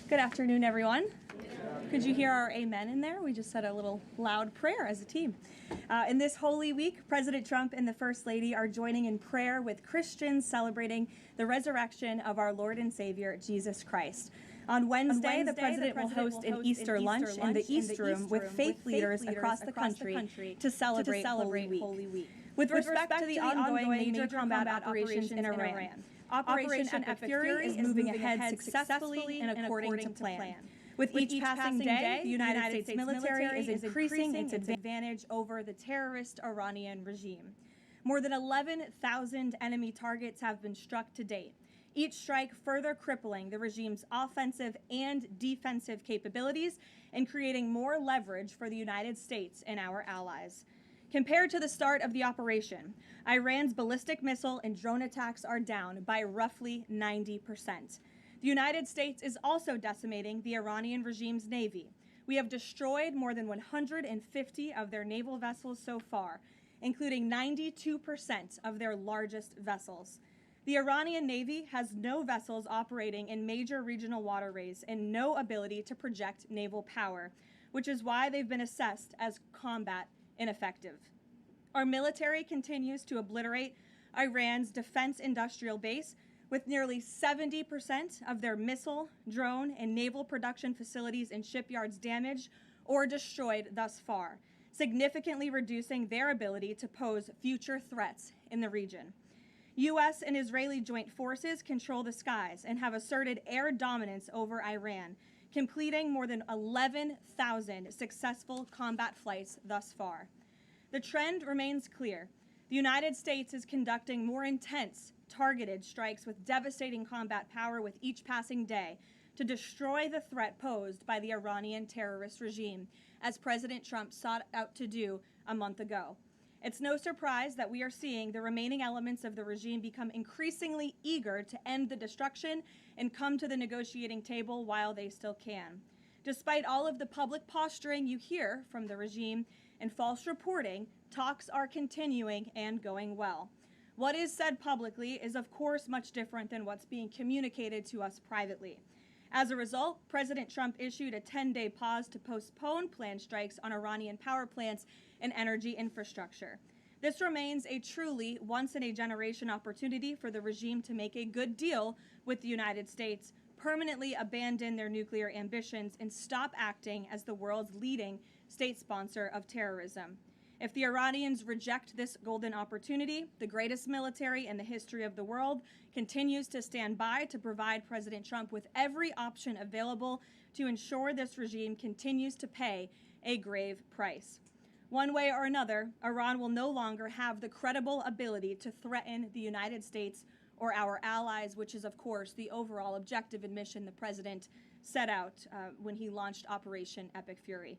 Good afternoon, everyone. Could you hear our amen in there? We just said a little loud prayer as a team. In this Holy Week, President Trump and the First Lady are joining in prayer with Christians celebrating the resurrection of our Lord and Savior, Jesus Christ. On Wednesday, the President will host an Easter lunch in the East Room with faith leaders across the country to celebrate Holy Week. With respect to the ongoing major combat operations in Iran, Operation Epic Fury is moving ahead successfully and according to plan. With each passing day, the United States military is increasing its advantage over the terrorist Iranian regime. More than 11,000 enemy targets have been struck to date, each strike further crippling the regime's offensive and defensive capabilities and creating more leverage for the United States and our allies. Compared to the start of the operation, Iran's ballistic missile and drone attacks are down by roughly 90%. The United States is also decimating the Iranian regime's navy. We have destroyed more than 150 of their naval vessels so far, including 92% of their largest vessels. The Iranian Navy has no vessels operating in major regional waterways and no ability to project naval power, which is why they've been assessed as combat ineffective. Our military continues to obliterate Iran's defense industrial base, with nearly 70% of their missile, drone, and naval production facilities and shipyards damaged or destroyed thus far, significantly reducing their ability to pose future threats in the region. U.S. and Israeli joint forces control the skies and have asserted air dominance over Iran, completing more than 11,000 successful combat flights thus far. The trend remains clear. The United States is conducting more intense, targeted strikes with devastating combat power with each passing day to destroy the threat posed by the Iranian terrorist regime, as President Trump sought out to do a month ago. It's no surprise that we are seeing the remaining elements of the regime become increasingly eager to end the destruction and come to the negotiating table while they still can. Despite all of the public posturing you hear from the regime and false reporting, talks are continuing and going well. What is said publicly is, of course, much different than what's being communicated to us privately. As a result, President Trump issued a 10-day pause to postpone planned strikes on Iranian power plants and energy infrastructure. This remains a truly once-in-a-generation opportunity for the regime to make a good deal with the United States, permanently abandon their nuclear ambitions, and stop acting as the world's leading state sponsor of terrorism. If the Iranians reject this golden opportunity, the greatest military in the history of the world continues to stand by to provide President Trump with every option available to ensure this regime continues to pay a grave price. One way or another, Iran will no longer have the credible ability to threaten the United States or our allies, which is, of course, the overall objective and mission the president set out when he launched Operation Epic Fury.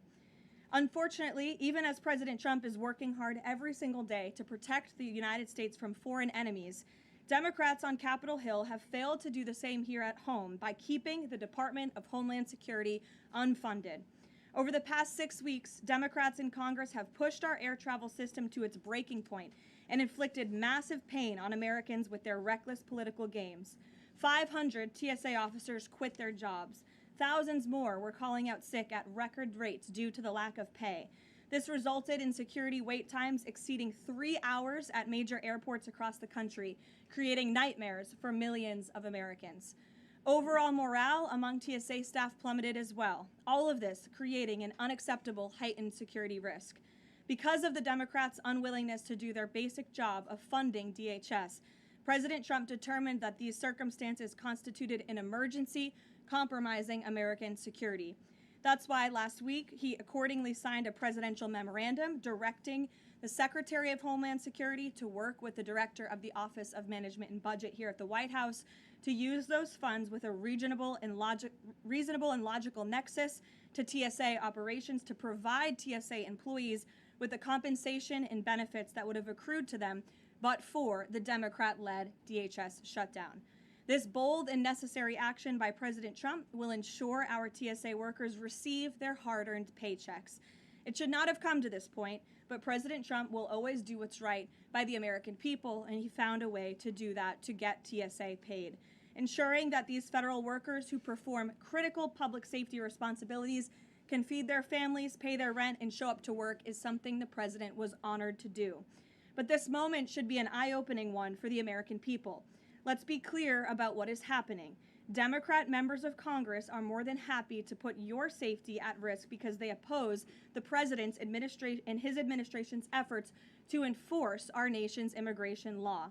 Unfortunately, even as President Trump is working hard every single day to protect the United States from foreign enemies, Democrats on Capitol Hill have failed to do the same here at home by keeping the Department of Homeland Security unfunded. Over the past 6 weeks, Democrats in Congress have pushed our air travel system to its breaking point and inflicted massive pain on Americans with their reckless political games. 500 TSA officers quit their jobs. Thousands more were calling out sick at record rates due to the lack of pay. This resulted in security wait times exceeding 3 hours at major airports across the country, creating nightmares for millions of Americans. Overall morale among TSA staff plummeted as well, all of this creating an unacceptable heightened security risk. Because of the Democrats' unwillingness to do their basic job of funding DHS, President Trump determined that these circumstances constituted an emergency, compromising American security. That's why last week he accordingly signed a presidential memorandum directing the Secretary of Homeland Security to work with the Director of the Office of Management and Budget here at the White House to use those funds with a reasonable and logical nexus to TSA operations to provide TSA employees with the compensation and benefits that would have accrued to them but for the Democrat-led DHS shutdown. This bold and necessary action by President Trump will ensure our TSA workers receive their hard-earned paychecks. It should not have come to this point, but President Trump will always do what's right by the American people, and he found a way to do that to get TSA paid. Ensuring that these federal workers who perform critical public safety responsibilities can feed their families, pay their rent, and show up to work is something the president was honored to do. But this moment should be an eye-opening one for the American people. Let's be clear about what is happening. Democrat members of Congress are more than happy to put your safety at risk because they oppose the president's administration and his administration's efforts to enforce our nation's immigration law.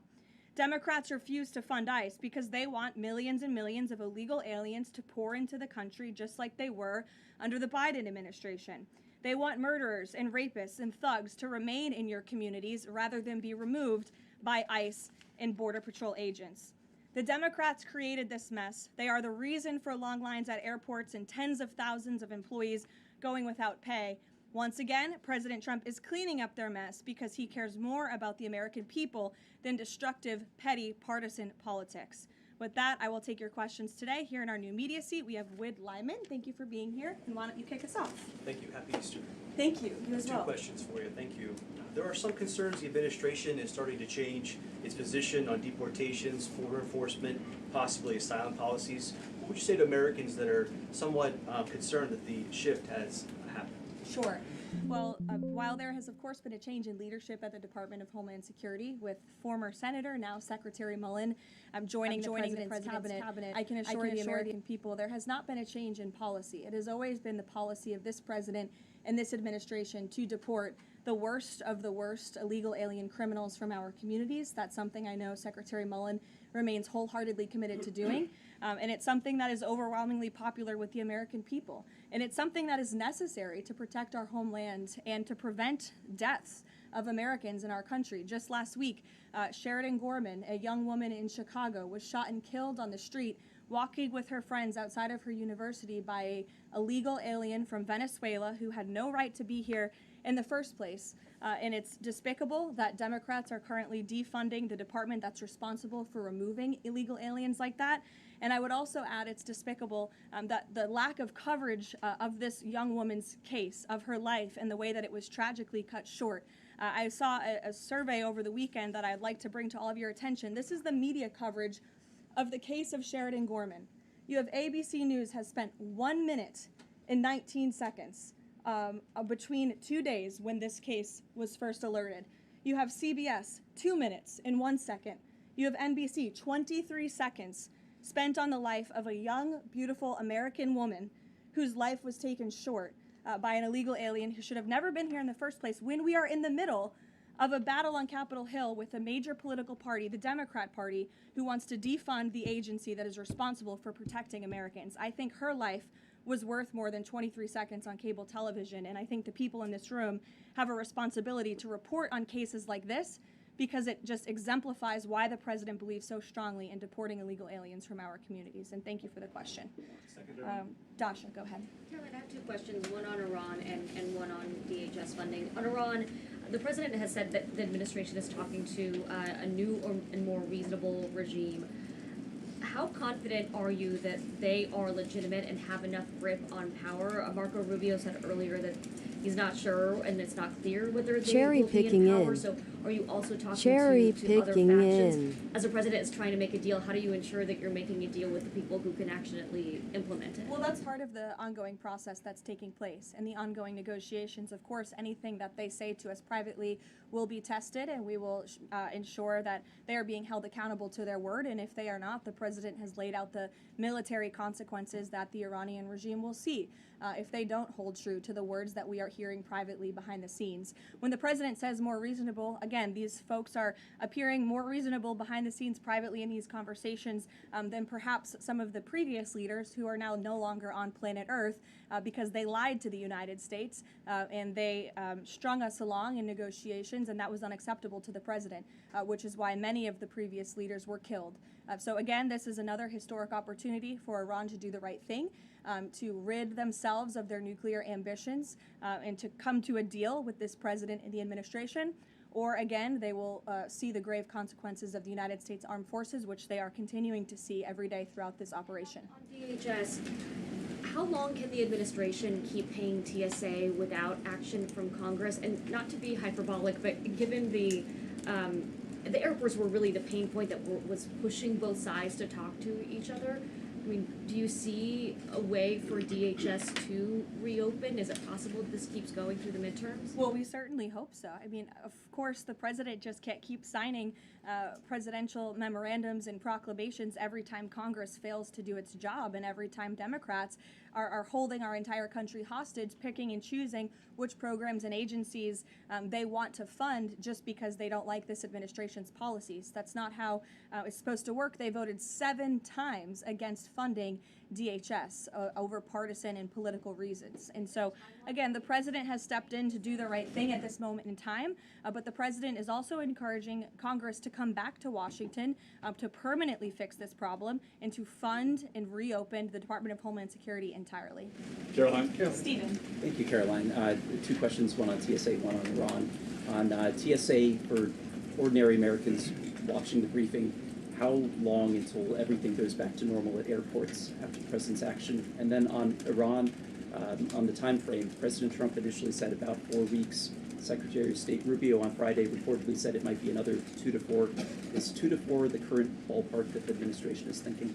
Democrats refuse to fund ICE because they want millions and millions of illegal aliens to pour into the country just like they were under the Biden administration. They want murderers and rapists and thugs to remain in your communities rather than be removed by ICE and Border Patrol agents. The Democrats created this mess. They are the reason for long lines at airports and tens of thousands of employees going without pay. Once again, President Trump is cleaning up their mess because he cares more about the American people than destructive, petty, partisan politics. With that, I will take your questions today. Here in our new media seat, we have Wid Lyman. Thank you for being here. And why don't you kick us off? Thank you. Happy Easter. Thank you. You as well. 2 questions for you. Thank you. There are some concerns the administration is starting to change its position on deportations, border enforcement, possibly asylum policies. What would you say to Americans that are somewhat concerned that the shift has happened? Sure. Well, while there has, of course, been a change in leadership at the Department of Homeland Security with former Senator, now Secretary Mullen, joining the President's cabinet, I can assure the American people there has not been a change in policy. It has always been the policy of this president and this administration to deport the worst of the worst illegal alien criminals from our communities. That's something I know Secretary Mullen remains wholeheartedly committed to doing. And it's something that is overwhelmingly popular with the American people. And it's something that is necessary to protect our homeland and to prevent deaths of Americans in our country. Just last week, Sheridan Gorman, a young woman in Chicago, was shot and killed on the street walking with her friends outside of her university by an illegal alien from Venezuela who had no right to be here in the first place. And it's despicable that Democrats are currently defunding the department that's responsible for removing illegal aliens like that. And I would also add it's despicable that the lack of coverage of this young woman's case, of her life, and the way that it was tragically cut short. I saw a survey over the weekend that I'd like to bring to all of your attention. This is the media coverage of the case of Sheridan Gorman. You have ABC News has spent 1 minute and 19 seconds between 2 days when this case was first alerted. You have CBS 2 minutes and 1 second. You have NBC 23 seconds spent on the life of a young, beautiful American woman whose life was taken short by an illegal alien who should have never been here in the first place when we are in the middle of a battle on Capitol Hill with a major political party, the Democrat Party, who wants to defund the agency that is responsible for protecting Americans. I think her life was worth more than 23 seconds on cable television, and I think the people in this room have a responsibility to report on cases like this because it just exemplifies why the president believes so strongly in deporting illegal aliens from our communities. And thank you for the question. Dasha, go ahead. Caroline, I have 2 questions, one on Iran and one on DHS funding. On Iran, the president has said that the administration is talking to a new and more reasonable regime. How confident are you that they are legitimate and have enough grip on power? Marco Rubio said earlier that he's not sure and it's not clear whether they will be in power. So are you also talking to other factions? As a president is trying to make a deal, how do you ensure that you're making a deal with the people who can actually implement it? Well, that's part of the ongoing process that's taking place and the ongoing negotiations. Of course, anything that they say to us privately will be tested, and we will ensure that they are being held accountable to their word. And if they are not, the president has laid out the military consequences that the Iranian regime will see if they don't hold true to the words that we are hearing privately behind the scenes. When the president says more reasonable, again, these folks are appearing more reasonable behind the scenes privately in these conversations than perhaps some of the previous leaders who are now no longer on planet Earth because they lied to the United States and they strung us along in negotiations, and that was unacceptable to the president, which is why many of the previous leaders were killed. So again, this is another historic opportunity for Iran to do the right thing, to rid themselves of their nuclear ambitions and to come to a deal with this president and the administration. Or again, they will see the grave consequences of the United States Armed Forces, which they are continuing to see every day throughout this operation. On DHS, how long can the administration keep paying TSA without action from Congress? And not to be hyperbolic, but given the the airports were really the pain point that was pushing both sides to talk to each other. I mean, do you see a way for DHS to reopen? Is it possible that this keeps going through the midterms? Well, we certainly hope so. I mean, of course, the president just can't keep signing presidential memorandums and proclamations every time Congress fails to do its job, and every time Democrats are holding our entire country hostage, picking and choosing which programs and agencies they want to fund just because they don't like this administration's policies. That's not how it's supposed to work. They voted 7 times against funding DHS over partisan and political reasons. And so, again, the president has stepped in to do the right thing at this moment in time, but the president is also encouraging Congress to come back to Washington to permanently fix this problem and to fund and reopen the Department of Homeland Security entirely. Karoline. Stephen. Thank you, Caroline. 2 questions, one on TSA, one on Iran. On TSA, for ordinary Americans watching the briefing, how long until everything goes back to normal at airports after the president's action? And then on Iran, on the time frame, President Trump initially said about 4 weeks. Secretary of State Rubio on Friday reportedly said it might be another 2 to 4. Is 2 to 4 the current ballpark that the administration is thinking?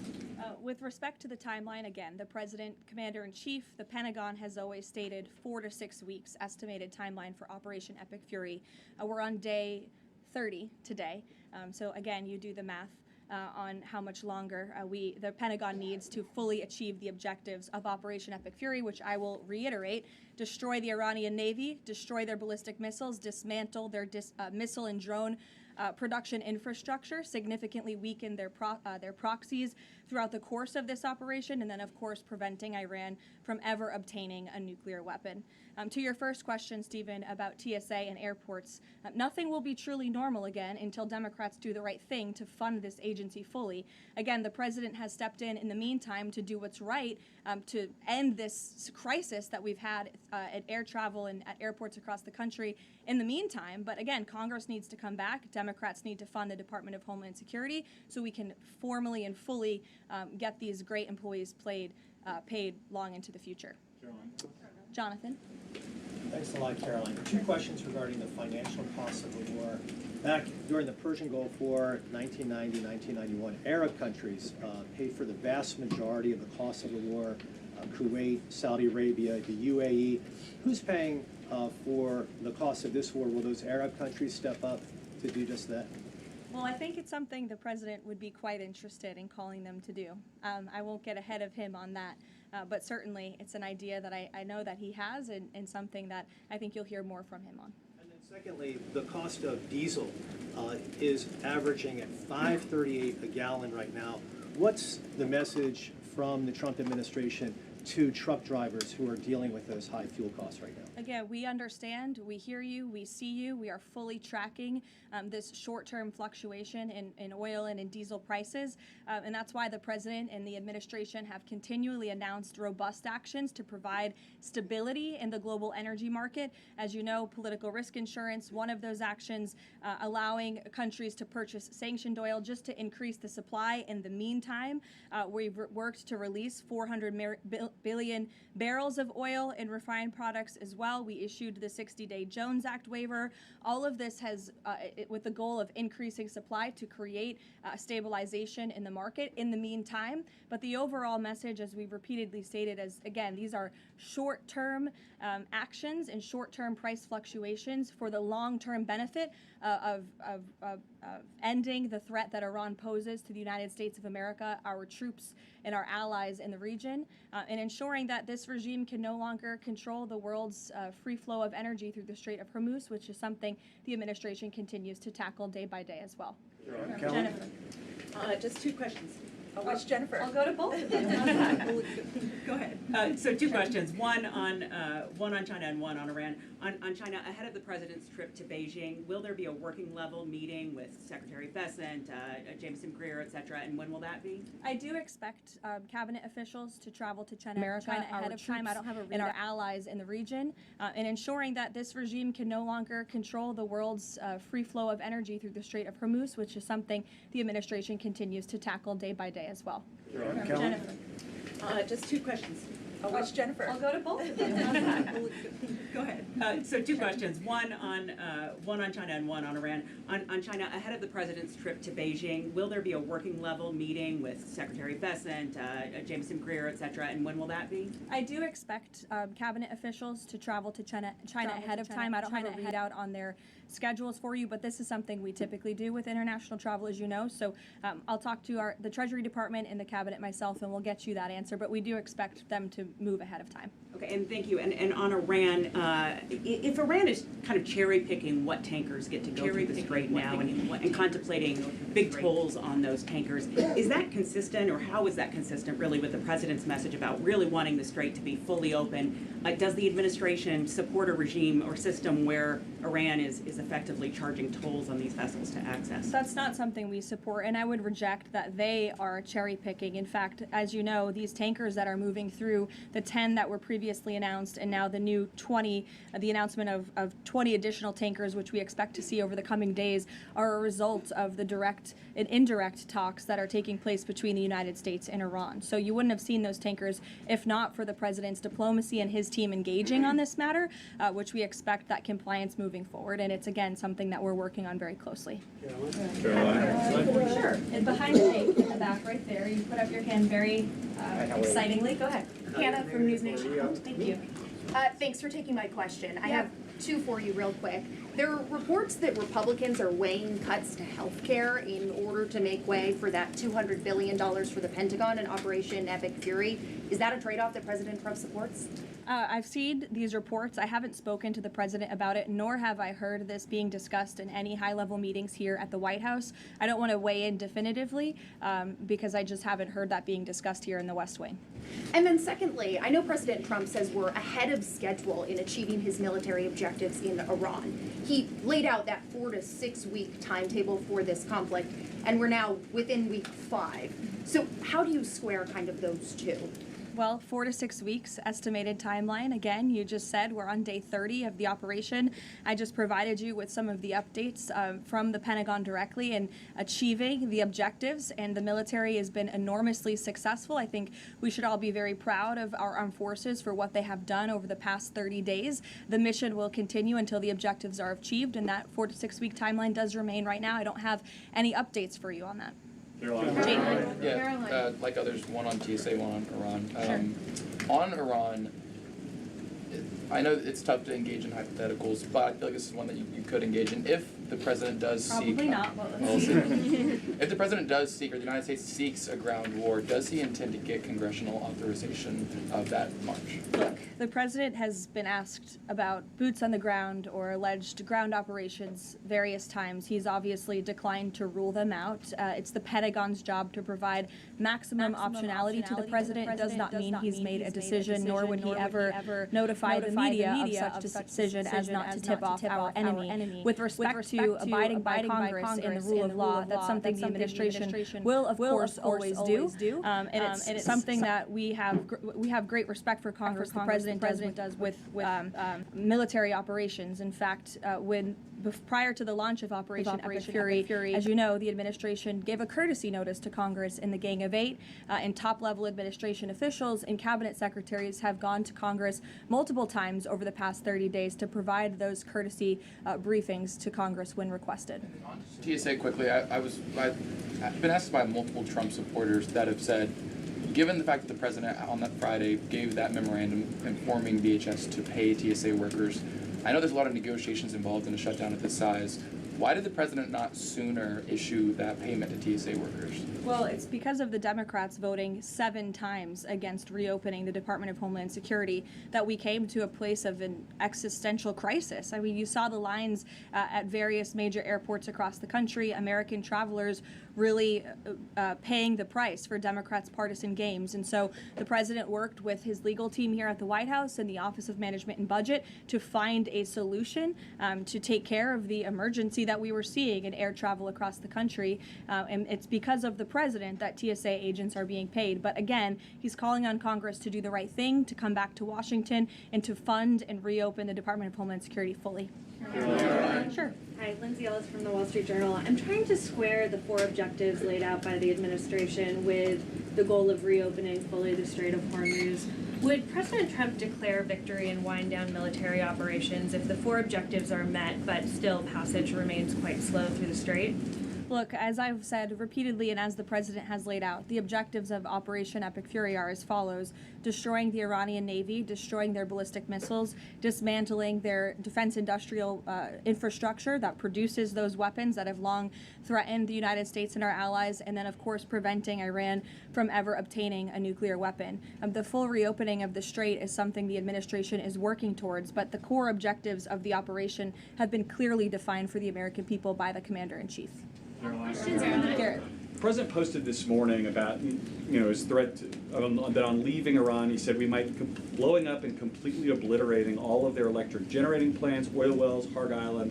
With respect to the timeline, again, the President, Commander-in-Chief, the Pentagon has always stated 4 to 6 weeks estimated timeline for Operation Epic Fury. We're on day 30 today, so again, you do the math on how much longer the Pentagon needs to fully achieve the objectives of Operation Epic Fury, which I will reiterate: destroy the Iranian Navy, destroy their ballistic missiles, dismantle their missile and drone production infrastructure, significantly weaken their proxies throughout the course of this operation, and then, of course, preventing Iran from ever obtaining a nuclear weapon. To your first question, Stephen, about TSA and airports, nothing will be truly normal again until Democrats do the right thing to fund this agency fully. Again, the president has stepped in the meantime to do what's right to end this crisis that we've had at air travel and at airports across the country in the meantime. But again, Congress needs to come back. Democrats need to fund the Department of Homeland Security so we can formally and fully get these great employees paid long into the future. Jonathan? Thanks a lot, Caroline. 2 questions regarding the financial costs of the war. Back during the Persian Gulf War, 1990, 1991, Arab countries paid for the vast majority of the cost of the war. Kuwait, Saudi Arabia, the UAE. Who's paying for the cost of this war? Will those Arab countries step up to do just that? Well, I think it's something the president would be quite interested in calling them to do. I won't get ahead of him on that, but certainly it's an idea that I know that he has and something that I think you'll hear more from him on. And then secondly, the cost of diesel is averaging at $5.38 a gallon right now. What's the message from the Trump administration to truck drivers who are dealing with those high fuel costs right now? Again, we understand, we hear you, we see you. We are fully tracking this short-term fluctuation in oil and in diesel prices, and that's why the president and the administration have continually announced robust actions to provide stability in the global energy market. As you know, political risk insurance, one of those actions, allowing countries to purchase sanctioned oil just to increase the supply. In the meantime, we've worked to release 400 billion barrels of oil and refined products as well. We issued the 60-day Jones Act waiver. All of this has, with the goal of increasing supply to create stabilization in the market in the meantime. But the overall message, as we've repeatedly stated, is, again, these are short-term actions and short-term price fluctuations for the long-term benefit of ending the threat that Iran poses to the United States of America, our troops, and our allies in the region, and ensuring that this regime can no longer control the world's free flow of energy through the Strait of Hormuz, which is something the administration continues to tackle day by day as well. Jennifer. Just 2 questions. Which Jennifer? I'll go to both of them. Go ahead. So 2 questions. One on China and one on Iran. On China, ahead of the president's trip to Beijing, will there be a working level meeting with Secretary Bessent, Jameson Greer, et cetera, and when will that be? I do expect cabinet officials to travel to China ahead of time. I don't have a read and our allies in the region, and ensuring that this regime can no longer control the world's free flow of energy through the Strait of Hormuz, which is something the administration continues to tackle day by day as well. Jennifer. Just 2 questions. Which Jennifer? I'll go to both of them. Go ahead. So two questions, one on China and one on Iran. On China, ahead of the president's trip to Beijing, will there be a working level meeting with Secretary Bessent, Jameson Greer, et cetera, and when will that be? I do expect cabinet officials to travel to China ahead of time. I don't have a readout on their schedules for you, but this is something we typically do with international travel, as you know. So I'll talk to the Treasury Department and the cabinet myself, and we'll get you that answer. But we do expect them to move ahead of time. Okay, and thank you. And on Iran, if Iran is kind of cherry picking what tankers get to go through the Strait now and contemplating big tolls on those tankers, is that consistent, or how is that consistent really with the president's message about really wanting the Strait to be fully open? Does the administration support a regime or system where Iran is effectively charging tolls on these vessels to access? That's not something we support, and I would reject that they are cherry picking. In fact, as you know, these tankers that are moving through, the 10 that were previously announced, and now the new 20, the announcement of 20 additional tankers, which we expect to see over the coming days, are a result of the direct and indirect talks that are taking place between the United States and Iran. So you wouldn't have seen those tankers if not for the president's diplomacy and his team engaging on this matter, which we expect that compliance moving forward. And it's, again, something that we're working on very closely. Caroline? Sure. And behind the mic in the back right there, you put up your hand very excitingly. Go ahead. Hannah from News Nation. Thank you. Thanks for taking my question. I have two for you real quick. There are reports that Republicans are weighing cuts to health care in order to make way for that $200 billion for the Pentagon and Operation Epic Fury. Is that a trade-off that President Trump supports? I've seen these reports. I haven't spoken to the president about it, nor have I heard this being discussed in any high-level meetings here at the White House. I don't want to weigh in definitively because I just haven't heard that being discussed here in the West Wing. And then secondly, I know President Trump says we're ahead of schedule in achieving his military objectives in Iran. He laid out that 4 to 6 week timetable for this conflict, and we're now within week 5. So how do you square kind of those two? Well, 4 to 6 weeks estimated timeline. Again, you just said we're on day 30 of the operation. I just provided you with some of the updates from the Pentagon directly in achieving the objectives, and the military has been enormously successful. I think we should all be very proud of our armed forces for what they have done over the past 30 days. The mission will continue until the objectives are achieved, and that 4 to 6 week timeline does remain right now. I don't have any updates for you on that. Yeah, like others, one on TSA, one on Iran. On Iran, I know it's tough to engage in hypotheticals, but I feel like this is one that you could engage in. If the president does seek... Probably not, but we'll see. If the president does seek, or the United States seeks a ground war, does he intend to get congressional authorization of that march? Look, the president has been asked about boots on the ground or alleged ground operations various times. He's obviously declined to rule them out. It's the Pentagon's job to provide maximum optionality to the president. It does not mean he's made a decision, nor would he ever notify the media of such decision as not to tip off our enemy. With respect to abiding by Congress and the rule of law, that's something the administration will, of course, always do. And it's something that we have great respect for Congress. The president does with military operations. In fact, prior to the launch of Operation Epic Fury, as you know, the administration gave a courtesy notice to Congress in the Gang of Eight, and top-level administration officials and cabinet secretaries have gone to Congress multiple times over the past 30 days to provide those courtesy briefings to Congress when requested. TSA quickly, I've been asked by multiple Trump supporters that have said, given the fact that the president on that Friday gave that memorandum informing DHS to pay TSA workers, I know there's a lot of negotiations involved in a shutdown of this size. Why did the president not sooner issue that payment to TSA workers? Well, it's because of the Democrats voting 7 times against reopening the Department of Homeland Security that we came to a place of an existential crisis. I mean, you saw the lines at various major airports across the country, American travelers really paying the price for Democrats' partisan games. And so the president worked with his legal team here at the White House and the Office of Management and Budget to find a solution to take care of the emergency that we were seeing in air travel across the country. And it's because of the president that TSA agents are being paid. But again, he's calling on Congress to do the right thing, to come back to Washington, and to fund and reopen the Department of Homeland Security fully. Sure. Hi, Lindsay Ellis from the Wall Street Journal. I'm trying to square the 4 objectives laid out by the administration with the goal of reopening fully the Strait of Hormuz. Would President Trump declare victory and wind down military operations if the 4 objectives are met, but still passage remains quite slow through the strait? Look, as I've said repeatedly and as the president has laid out, the objectives of Operation Epic Fury are as follows: destroying the Iranian Navy, destroying their ballistic missiles, dismantling their defense industrial infrastructure that produces those weapons that have long threatened the United States and our allies, and then, of course, preventing Iran from ever obtaining a nuclear weapon. The full reopening of the strait is something the administration is working towards, but the core objectives of the operation have been clearly defined for the American people by the Commander-in-Chief. Garrett. The president posted this morning about, his threat that on leaving Iran, he said we might be blowing up and completely obliterating all of their electric generating plants, oil wells, Arguelles,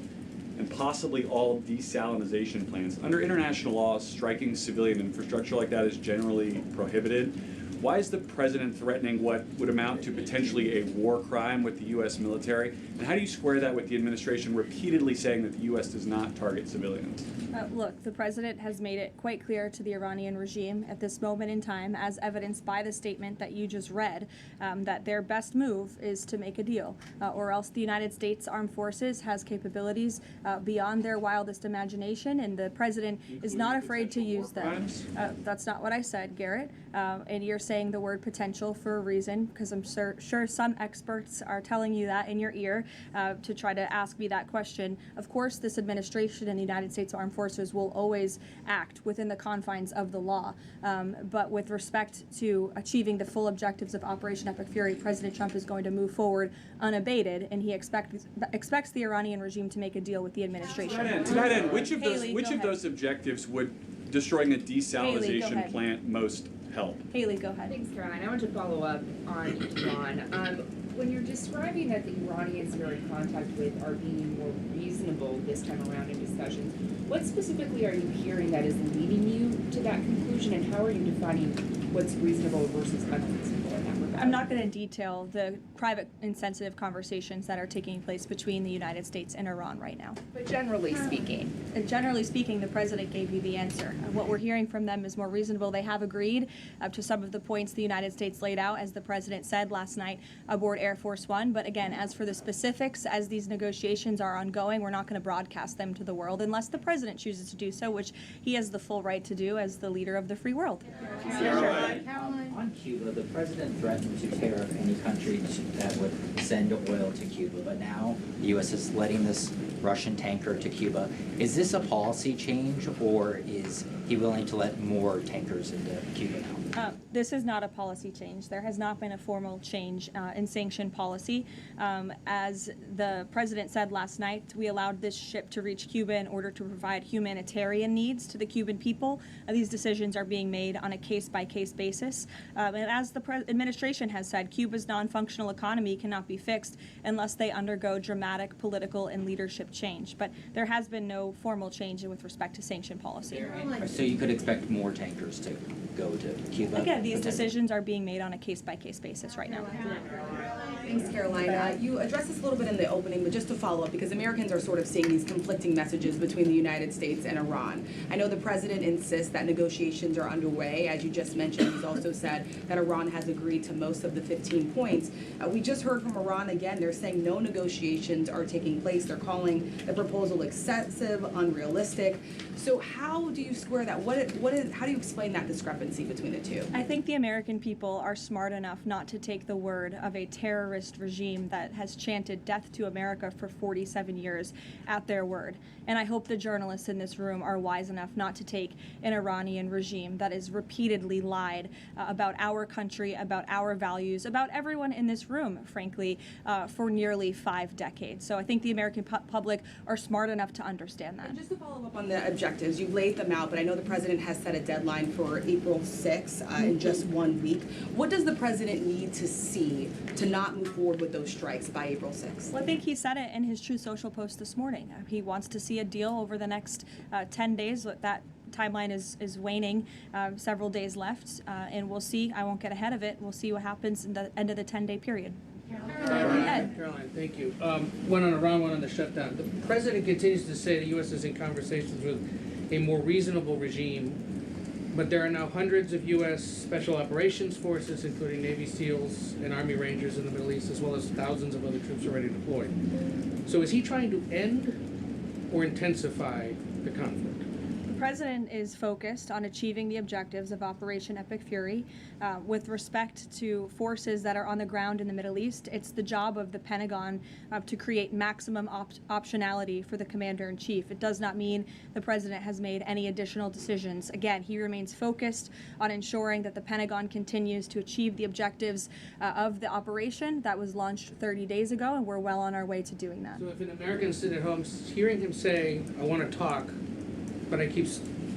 and possibly all desalinization plants. Under international law, striking civilian infrastructure like that is generally prohibited. Why is the president threatening what would amount to potentially a war crime with the U.S. military? And how do you square that with the administration repeatedly saying that the U.S. does not target civilians? Look, the president has made it quite clear to the Iranian regime at this moment in time, as evidenced by the statement that you just read, that their best move is to make a deal, or else the United States Armed Forces has capabilities beyond their wildest imagination, and the president is not afraid to use them. That's not what I said, Garrett, and you're saying the word potential for a reason, because I'm sure some experts are telling you that in your ear to try to ask me that question. Of course, this administration and the United States Armed Forces will always act within the confines of the law, but with respect to achieving the full objectives of Operation Epic Fury, President Trump is going to move forward unabated, and he expects the Iranian regime to make a deal with the administration. To that end, which of those objectives would destroying a desalinization plant most help? Haley, go ahead. Thanks, Caroline. I want to follow up on Iran. When you're describing that the Iranians you're in contact with are being more reasonable this time around in discussions, what specifically are you hearing that is leading you to that conclusion, and how are you defining what's reasonable versus unreasonable in that regard? I'm not going to detail the private and sensitive conversations that are taking place between the United States and Iran right now. But generally speaking. Generally speaking, the president gave you the answer. What we're hearing from them is more reasonable. They have agreed to some of the points the United States laid out, as the president said last night aboard Air Force One. But again, as for the specifics, as these negotiations are ongoing, we're not going to broadcast them to the world unless the president chooses to do so, which he has the full right to do as the leader of the free world. On Cuba, the president threatened to tariff any country that would send oil to Cuba, but now the U.S. is letting this Russian tanker to Cuba. Is this a policy change, or is he willing to let more tankers into Cuba now? This is not a policy change. There has not been a formal change in sanction policy. As the president said last night, we allowed this ship to reach Cuba in order to provide humanitarian needs to the Cuban people. These decisions are being made on a case-by-case basis. And as the administration has said, Cuba's non-functional economy cannot be fixed unless they undergo dramatic political and leadership change. But there has been no formal change with respect to sanction policy. So you could expect more tankers to go to Cuba? Again, these decisions are being made on a case-by-case basis right now. Thanks, Caroline. You addressed this a little bit in the opening, but just to follow up, because Americans are sort of seeing these conflicting messages between the United States and Iran. I know the president insists that negotiations are underway. As you just mentioned, he's also said that Iran has agreed to most of the 15 points. We just heard from Iran again. They're saying no negotiations are taking place. They're calling the proposal excessive, unrealistic. So how do you square that? How do you explain that discrepancy between the two? I think the American people are smart enough not to take the word of a terrorist regime that has chanted death to America for 47 years at their word. And I hope the journalists in this room are wise enough not to take an Iranian regime that has repeatedly lied about our country, about our values, about everyone in this room, frankly, for nearly 5 decades. So I think the American public are smart enough to understand that. And just to follow up on the objectives, you've laid them out, but I know the president has set a deadline for April 6th in just 1 week. What does the president need to see to not move forward with those strikes by April 6th? Well, I think he said it in his Truth Social post this morning. He wants to see a deal over the next 10 days. That timeline is waning, several days left, and we'll see. I won't get ahead of it. We'll see what happens in the end of the 10-day period. Caroline, thank you. One on Iran, one on the shutdown. The president continues to say the U.S. is in conversations with a more reasonable regime. But there are now hundreds of U.S. Special Operations Forces, including Navy SEALs and Army Rangers in the Middle East, as well as thousands of other troops already deployed. So is he trying to end or intensify the conflict? The president is focused on achieving the objectives of Operation Epic Fury. With respect to forces that are on the ground in the Middle East, it's the job of the Pentagon to create maximum optionality for the commander-in-chief. It does not mean the president has made any additional decisions. Again, he remains focused on ensuring that the Pentagon continues to achieve the objectives of the operation that was launched 30 days ago, and we're well on our way to doing that. So if an American is sitting at home hearing him say, I want to talk, but I keep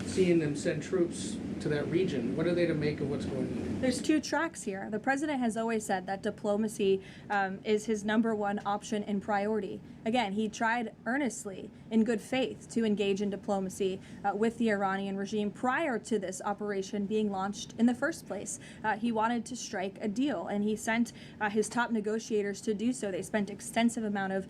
seeing them send troops to that region, what are they to make of what's going on? There's two tracks here. The president has always said that diplomacy is his number one option and priority. Again, he tried earnestly, in good faith, to engage in diplomacy with the Iranian regime prior to this operation being launched in the first place. He wanted to strike a deal, and he sent his top negotiators to do so. They spent extensive amount of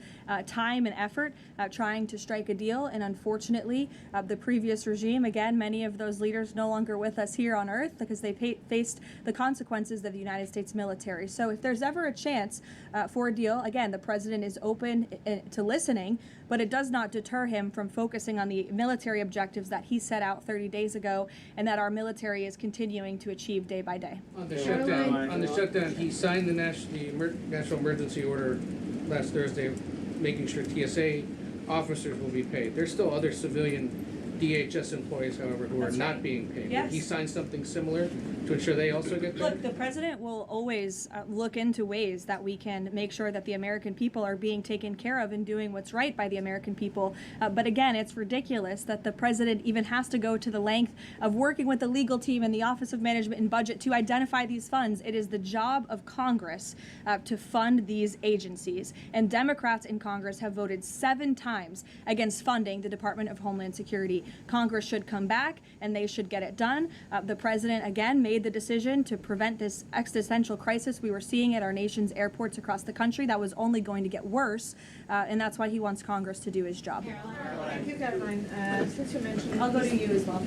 time and effort trying to strike a deal, and unfortunately, the previous regime, again, many of those leaders no longer with us here on Earth because they faced the consequences of the United States military. So if there's ever a chance for a deal, again, the president is open to listening, but it does not deter him from focusing on the military objectives that he set out 30 days ago and that our military is continuing to achieve day by day. On the shutdown, he signed the national emergency order last Thursday, making sure TSA officers will be paid. There's still other civilian DHS employees, however, who are not being paid. Yes. Will he sign something similar to ensure they also get paid? Look, the president will always look into ways that we can make sure that the American people are being taken care of and doing what's right by the American people. But again, it's ridiculous that the president even has to go to the length of working with the legal team and the Office of Management and Budget to identify these funds. It is the job of Congress to fund these agencies. And Democrats in Congress have voted 7 times against funding the Department of Homeland Security. Congress should come back and they should get it done. The president, again, made the decision to prevent this existential crisis we were seeing at our nation's airports across the country that was only going to get worse, and that's why he wants Congress to do his job. Thank you, Karoline. Since you mentioned... I'll go to you as well.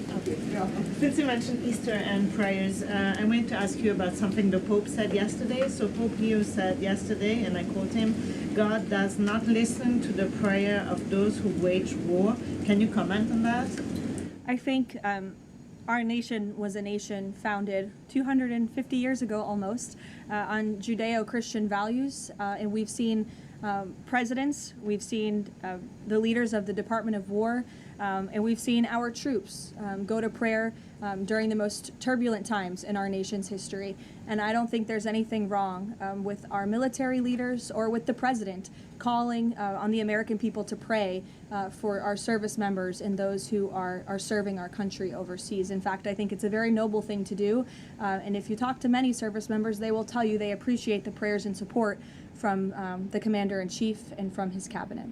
Since you mentioned Easter and prayers, I wanted to ask you about something the Pope said yesterday. So Pope Leo said yesterday, and I quote him, God does not listen to the prayer of those who wage war. Can you comment on that? I think our nation was a nation founded 250 years ago almost on Judeo-Christian values, and we've seen presidents, we've seen the leaders of the Department of War, and we've seen our troops go to prayer during the most turbulent times in our nation's history. And I don't think there's anything wrong with our military leaders or with the president calling on the American people to pray for our service members and those who are serving our country overseas. In fact, I think it's a very noble thing to do. And if you talk to many service members, they will tell you they appreciate the prayers and support from the Commander-in-Chief and from his cabinet.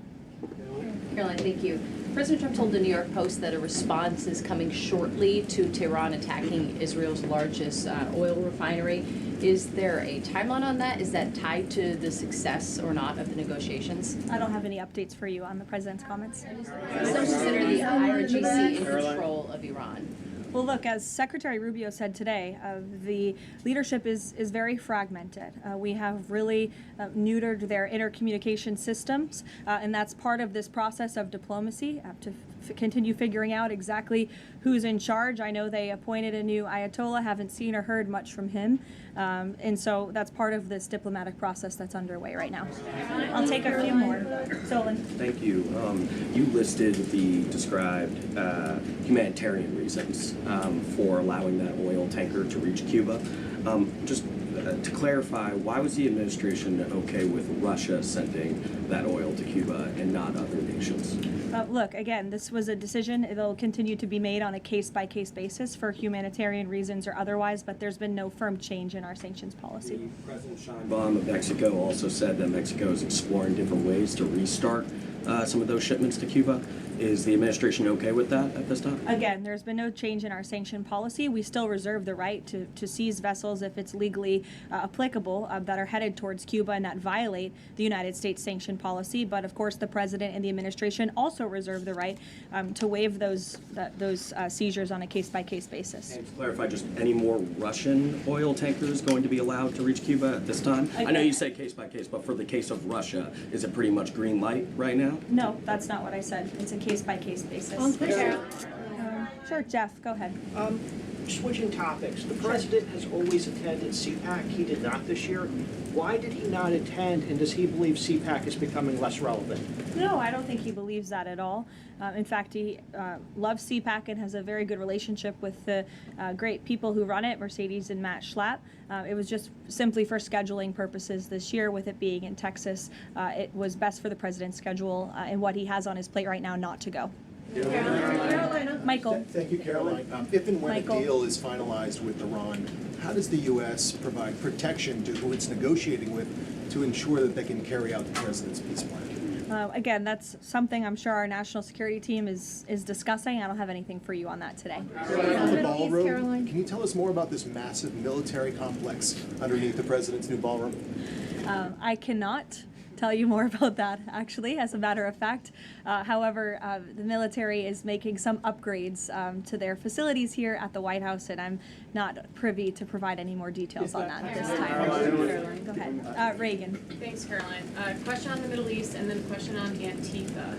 Caroline, thank you. President Trump told the New York Post that a response is coming shortly to Tehran attacking Israel's largest oil refinery. Is there a timeline on that? Is that tied to the success or not of the negotiations? I don't have any updates for you on the president's comments. Does consider the IRGC in control of Iran? Well, look, as Secretary Rubio said today, the leadership is very fragmented. We have really neutered their intercommunication systems, and that's part of this process of diplomacy to continue figuring out exactly who's in charge. I know they appointed a new Ayatollah, haven't seen or heard much from him, and so that's part of this diplomatic process that's underway right now. I'll take a few more. Solon. Thank you. You listed the described humanitarian reasons for allowing that oil tanker to reach Cuba. Just to clarify, why was the administration okay with Russia sending that oil to Cuba and not other nations? Look, again, this was a decision. It'll continue to be made on a case-by-case basis for humanitarian reasons or otherwise, but there's been no firm change in our sanctions policy. President Sheinbaum of Mexico also said that Mexico is exploring different ways to restart some of those shipments to Cuba. Is the administration okay with that at this time? Again, there's been no change in our sanction policy. We still reserve the right to seize vessels if it's legally applicable that are headed towards Cuba and that violate the United States sanction policy. But of course, the president and the administration also reserve the right to waive those seizures on a case-by-case basis. And to clarify, just any more Russian oil tankers going to be allowed to reach Cuba at this time? I know you say case by case, but for the case of Russia, is it pretty much green light right now? No, that's not what I said. It's a case-by-case basis. Sure, Jeff, go ahead. Switching topics, the president has always attended CPAC. He did not this year. Why did he not attend, and does he believe CPAC is becoming less relevant? No, I don't think he believes that at all. In fact, he loves CPAC and has a very good relationship with the great people who run it, Mercedes and Matt Schlapp. It was just simply for scheduling purposes this year, with it being in Texas. It was best for the president's schedule and what he has on his plate right now not to go. Michael. Thank you, Caroline. If and when Michael. a deal is finalized with Iran, how does the U.S. provide protection to who it's negotiating with to ensure that they can carry out the president's peace plan? Again, that's something I'm sure our national security team is discussing. I don't have anything for you on that today. On the ballroom, can you tell us more about this massive military complex underneath the president's new ballroom? I cannot tell you more about that, actually, as a matter of fact. However, the military is making some upgrades to their facilities here at the White House, and I'm not privy to provide any more details on that at this time. Caroline, go ahead. Reagan. Thanks, Caroline. Question on the Middle East and then a question on Antifa.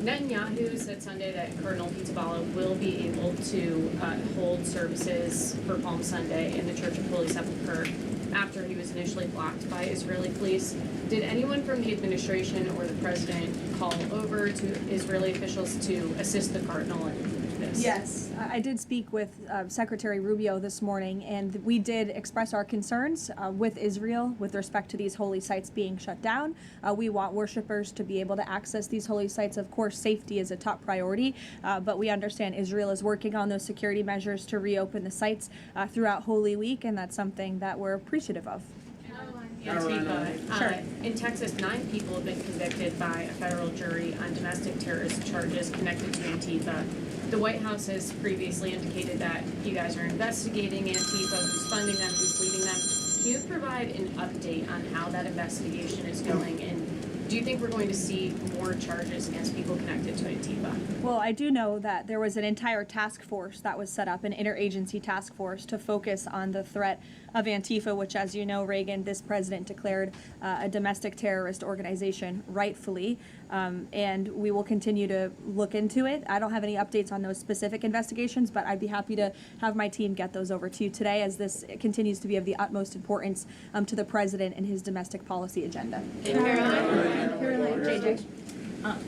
Netanyahu said Sunday that Cardinal Pizzaballa will be able to hold services for Palm Sunday in the Church of Holy Sepulchre after he was initially blocked by Israeli police. Did anyone from the administration or the president call over to Israeli officials to assist the cardinal in this? Yes, I did speak with Secretary Rubio this morning, and we did express our concerns with Israel with respect to these holy sites being shut down. We want worshipers to be able to access these holy sites. Of course, safety is a top priority, but we understand Israel is working on those security measures to reopen the sites throughout Holy Week, and that's something that we're appreciative of. Antifa. In Texas, 9 people have been convicted by a federal jury on domestic terrorist charges connected to Antifa. The White House has previously indicated that you guys are investigating Antifa, who's funding them, who's leading them. Can you provide an update on how that investigation is going, and do you think we're going to see more charges against people connected to Antifa? Well, I do know that there was an entire task force that was set up, an interagency task force to focus on the threat of Antifa, which, as you know, Reagan, this president declared a domestic terrorist organization, rightfully, and we will continue to look into it. I don't have any updates on those specific investigations, but I'd be happy to have my team get those over to you today, as this continues to be of the utmost importance to the president and his domestic policy agenda. Caroline, JJ.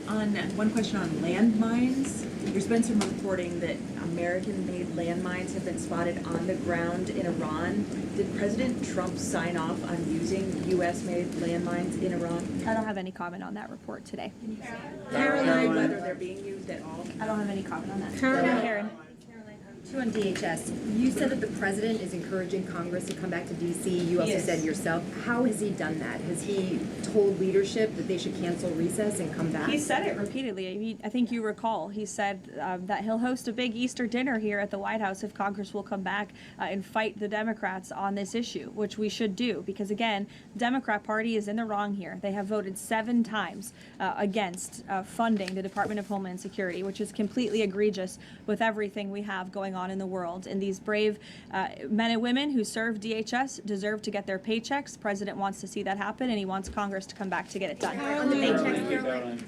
On one question on landmines, there's been some reporting that American-made landmines have been spotted on the ground in Iran. Did President Trump sign off on using U.S.-made landmines in Iran? I don't have any comment on that report today. Caroline, whether they're being used at all? I don't have any comment on that. Karen. Two on DHS. You said that the president is encouraging Congress to come back to D.C. You also said yourself. How has he done that? Has he told leadership that they should cancel recess and come back? He said it repeatedly. I think you recall. He said that he'll host a big Easter dinner here at the White House if Congress will come back and fight the Democrats on this issue, which we should do, because, again, the Democrat Party is in the wrong here. They have voted 7 times against funding the Department of Homeland Security, which is completely egregious with everything we have going on in the world. And these brave men and women who serve DHS deserve to get their paychecks. The president wants to see that happen, and he wants Congress to come back to get it done. On the paychecks, Caroline.